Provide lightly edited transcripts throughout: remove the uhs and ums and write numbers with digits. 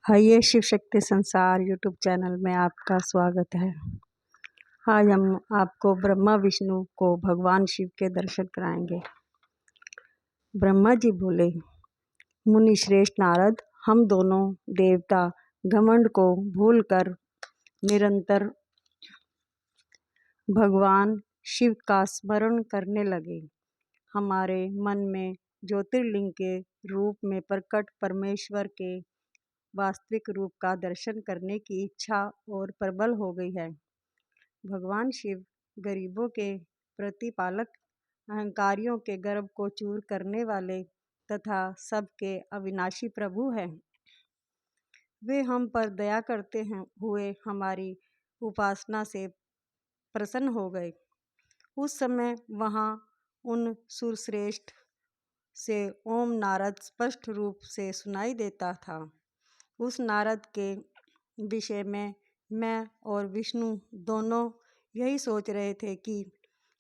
हाय शिव शक्ति संसार YouTube channel में आपका स्वागत है। आज हम आपको ब्रह्मा विष्णु को भगवान शिव के दर्शन कराएंगे। ब्रह्मा जी बोले, मुनि श्रेष्ठ नारद, हम दोनों देवता घमंड को भूलकर निरंतर भगवान शिव का स्मरण करने लगे। हमारे मन में ज्योतिर्लिंग के रूप में प्रकट परमेश्वर के वास्तविक रूप का दर्शन करने की इच्छा और प्रबल हो गई है। भगवान शिव गरीबों के प्रतिपालक, अहंकारियों के गर्व को चूर करने वाले तथा सबके अविनाशी प्रभु हैं। वे हम पर दया करते हुए हमारी उपासना से प्रसन्न हो गए। उस समय वहाँ उन सुरश्रेष्ठ से ओम नारद स्पष्ट रूप से सुनाई देता था। उस नारद के विषय में मैं और विष्णु दोनों यही सोच रहे थे कि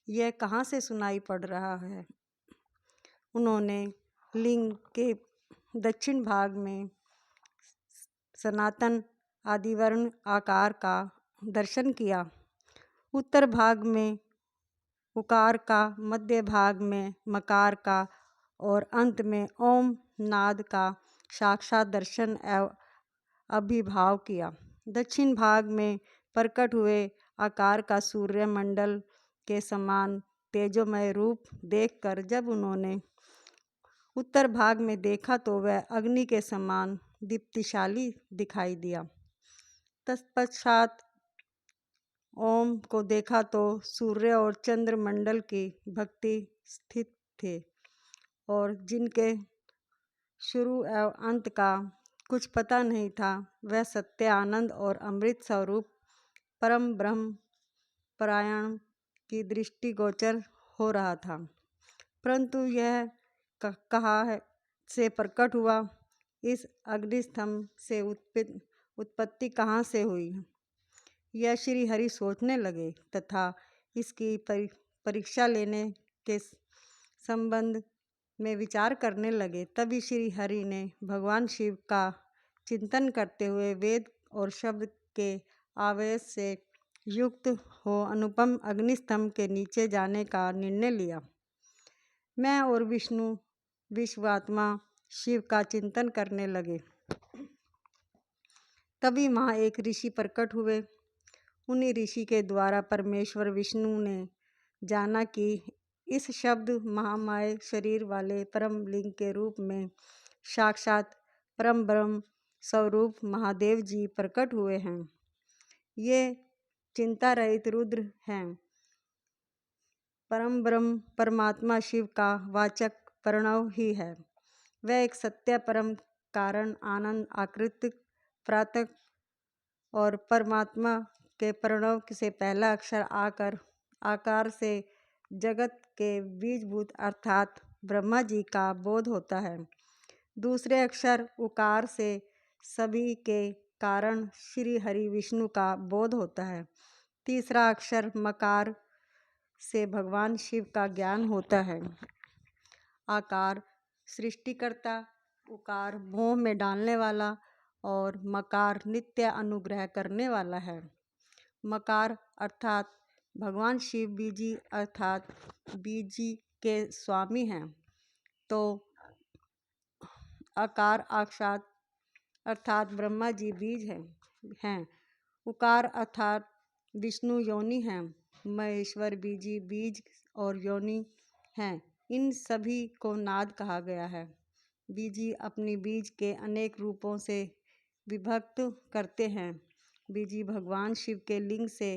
यह कहाँ से सुनाई पड़ रहा है। उन्होंने लिंग के दक्षिण भाग में सनातन आदिवर्ण आकार का दर्शन किया, उत्तर भाग में उकार का, मध्य भाग में मकार का और अंत में ओम नाद का साक्षात दर्शन एवं अभिभाव किया। दक्षिण भाग में प्रकट हुए आकार का सूर्य मंडल के समान तेजोमय रूप देखकर जब उन्होंने उत्तर भाग में देखा तो वह अग्नि के समान दीप्तिशाली दिखाई दिया। तत्पश्चात ओम को देखा तो सूर्य और चंद्र मंडल की भक्ति स्थित थे और जिनके शुरू एवं अंत का कुछ पता नहीं था, वह सत्य, आनंद और अमृत स्वरूप परम ब्रह्म परायण की दृष्टि गोचर हो रहा था। परंतु यह कहाँ से प्रकट हुआ, इस अग्निस्तंभ से उत्पत्ति कहाँ से हुई, यह श्री हरि सोचने लगे तथा इसकी परीक्षा लेने के संबंध में विचार करने लगे। तभी श्री हरि ने भगवान शिव का चिंतन करते हुए वेद और शब्द के आवेश से युक्त हो अनुपम अग्निस्तंभ के नीचे जाने का निर्णय लिया। मैं और विष्णु विश्वात्मा शिव का चिंतन करने लगे। तभी वहाँ एक ऋषि प्रकट हुए। उन्हीं ऋषि के द्वारा परमेश्वर विष्णु ने जाना कि इस शब्द महामाय शरीर वाले परम लिंग के रूप में साक्षात परम ब्रह्म स्वरूप महादेव जी प्रकट हुए हैं। ये चिंता रहित रुद्र हैं। परम ब्रह्म परमात्मा शिव का वाचक प्रणव ही है। वह एक सत्य परम कारण आनंद आकृत प्रातक और परमात्मा के प्रणव से पहला अक्षर आकर आकार से जगत के बीजभूत अर्थात ब्रह्मा जी का बोध होता है। दूसरे अक्षर उकार से सभी के कारण श्री हरि विष्णु का बोध होता है। तीसरा अक्षर मकार से भगवान शिव का ज्ञान होता है। आकार सृष्टिकर्ता, उकार मोह में डालने वाला और मकार नित्य अनुग्रह करने वाला है। मकार अर्थात भगवान शिव बीजी अर्थात बीजी के स्वामी हैं, तो आकार अक्षात अर्थात ब्रह्मा जी बीज हैं। उकार अर्थात विष्णु योनि हैं। महेश्वर बीजी बीज और योनि हैं। इन सभी को नाद कहा गया है। बीजी अपनी बीज के अनेक रूपों से विभक्त करते हैं। बीजी भगवान शिव के लिंग से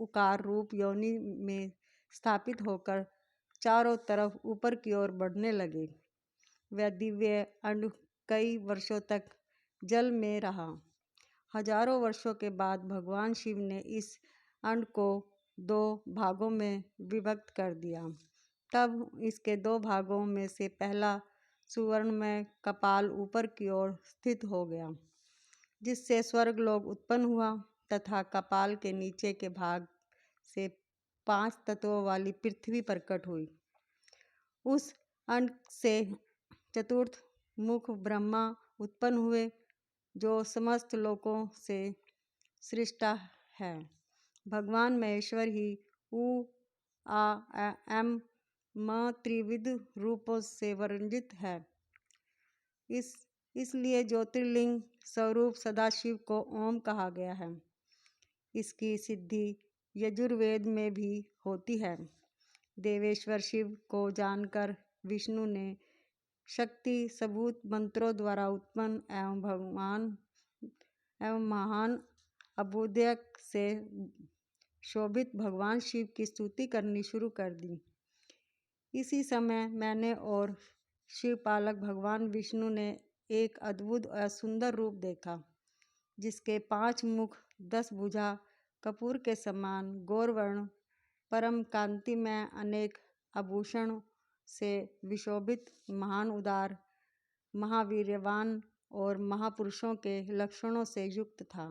उकार रूप योनि में स्थापित होकर चारों तरफ ऊपर की ओर बढ़ने लगे। वह दिव्य अंड कई वर्षों तक जल में रहा। हजारों वर्षों के बाद भगवान शिव ने इस अंड को दो भागों में विभक्त कर दिया। तब इसके दो भागों में से पहला सुवर्णमय कपाल ऊपर की ओर स्थित हो गया, जिससे स्वर्गलोक उत्पन्न हुआ तथा कपाल के नीचे के भाग से 5 तत्वों वाली पृथ्वी प्रकट हुई। उस अंड से चतुर्थ मुख ब्रह्मा उत्पन्न हुए। जो समस्त लोकों से सृष्टा है। भगवान महेश्वर ही उ आ एम म त्रिविध रूपों से वर्णित है। इसलिए ज्योतिर्लिंग स्वरूप सदाशिव को ओम कहा गया है। इसकी सिद्धि यजुर्वेद में भी होती है। देवेश्वर शिव को जानकर विष्णु ने शक्ति सबूत मंत्रों द्वारा उत्पन्न एवं महान अभ्युदय से शोभित भगवान शिव की स्तुति करनी शुरू कर दी। इसी समय मैंने और शिवपालक भगवान विष्णु ने एक अद्भुत और सुंदर रूप देखा, जिसके 5 मुख 10 भुजा कपूर के समान गौरवर्ण परम कांति में अनेक आभूषण से विशोभित महान उदार महावीर्यवान और महापुरुषों के लक्षणों से युक्त था,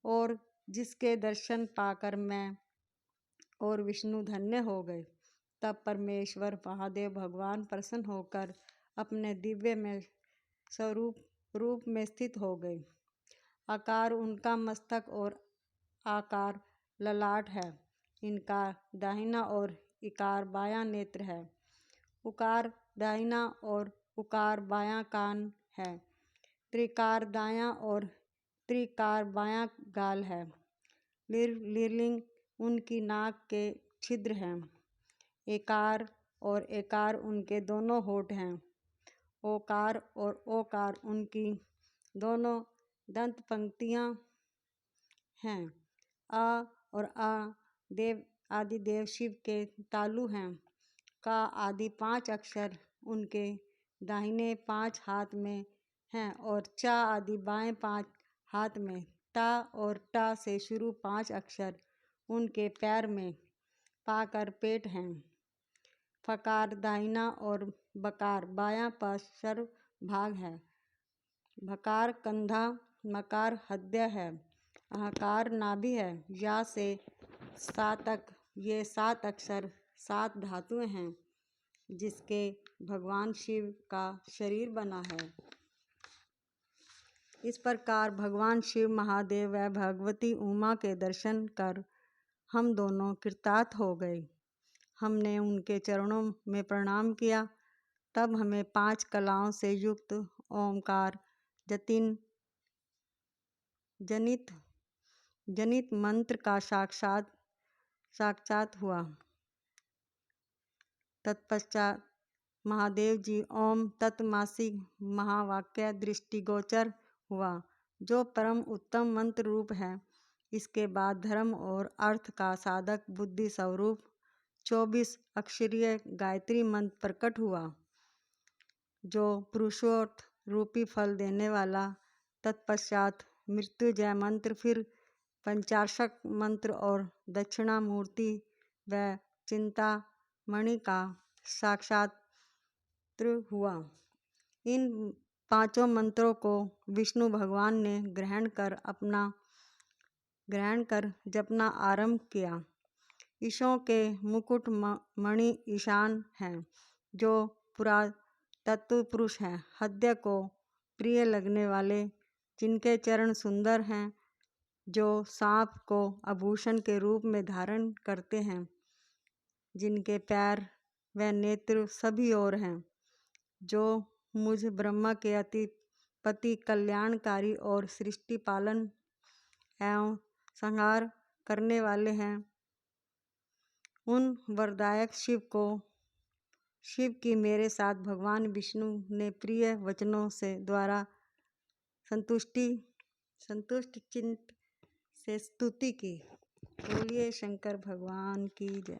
और जिसके दर्शन पाकर मैं और विष्णु धन्य हो गए। तब परमेश्वर महादेव भगवान प्रसन्न होकर अपने दिव्य में स्वरूप रूप में स्थित हो गए। आकार उनका मस्तक और आकार ललाट है। इनका दाहिना और इकार बायां नेत्र है। उकार दाहिना और उकार बायां कान है। त्रिकार दायां और त्रिकार बायां गाल है। लीलिंग उनकी नाक के छिद्र हैं। एकार और एकार उनके दोनों होंठ हैं। ओकार और ओकार उनकी दोनों दंत पंक्तियां हैं। आ और आ देव आदि देव शिव के तालु हैं। का आदि 5 अक्षर उनके दाहिने 5 हाथ में हैं और चा आदि बाएं 5 हाथ में। टा और टा से शुरू 5 अक्षर उनके पैर में पाकर पेट हैं। फकार दाहिना और बकार बायां पार्श्व भाग है। भकार कंधा, मकार हृदय है। अहकार नाभि है। या से सा तक ये 7 अक्षर 7 धातुएं हैं, जिसके भगवान शिव का शरीर बना है। इस प्रकार भगवान शिव महादेव व भगवती उमा के दर्शन कर हम दोनों कृतार्थ हो गए। हमने उनके चरणों में प्रणाम किया। तब हमें 5 कलाओं से युक्त ओंकार जनित मंत्र का साक्षात हुआ। तत्पश्चात महादेव जी ओम तत्मासी महावाक्य दृष्टिगोचर हुआ, जो परम उत्तम मंत्र रूप है। इसके बाद धर्म और अर्थ का साधक बुद्धि स्वरूप 24 अक्षरीय गायत्री मंत्र प्रकट हुआ, जो पुरुषोत्थ रूपी फल देने वाला। तत्पश्चात मृत्युंजय मंत्र, फिर पंचाक्षर मंत्र और दक्षिणामूर्ति व चिंतामणि का साक्षात्कार हुआ। इन 5 मंत्रों को विष्णु भगवान ने ग्रहण कर जपना आरंभ किया। ईशों के मुकुट मणि ईशान हैं, जो पुरातत्व पुरुष हैं, हृदय को प्रिय लगने वाले, जिनके चरण सुंदर हैं, जो सांप को आभूषण के रूप में धारण करते हैं, जिनके पैर व नेत्र सभी ओर हैं, जो मुझ ब्रह्मा के अतिपति कल्याणकारी और सृष्टि पालन एवं संहार करने वाले हैं। उन वरदायक शिव की मेरे साथ भगवान विष्णु ने प्रिय वचनों से द्वारा संतुष्ट चित्त से स्तुति की। बोलिए शंकर भगवान की जय।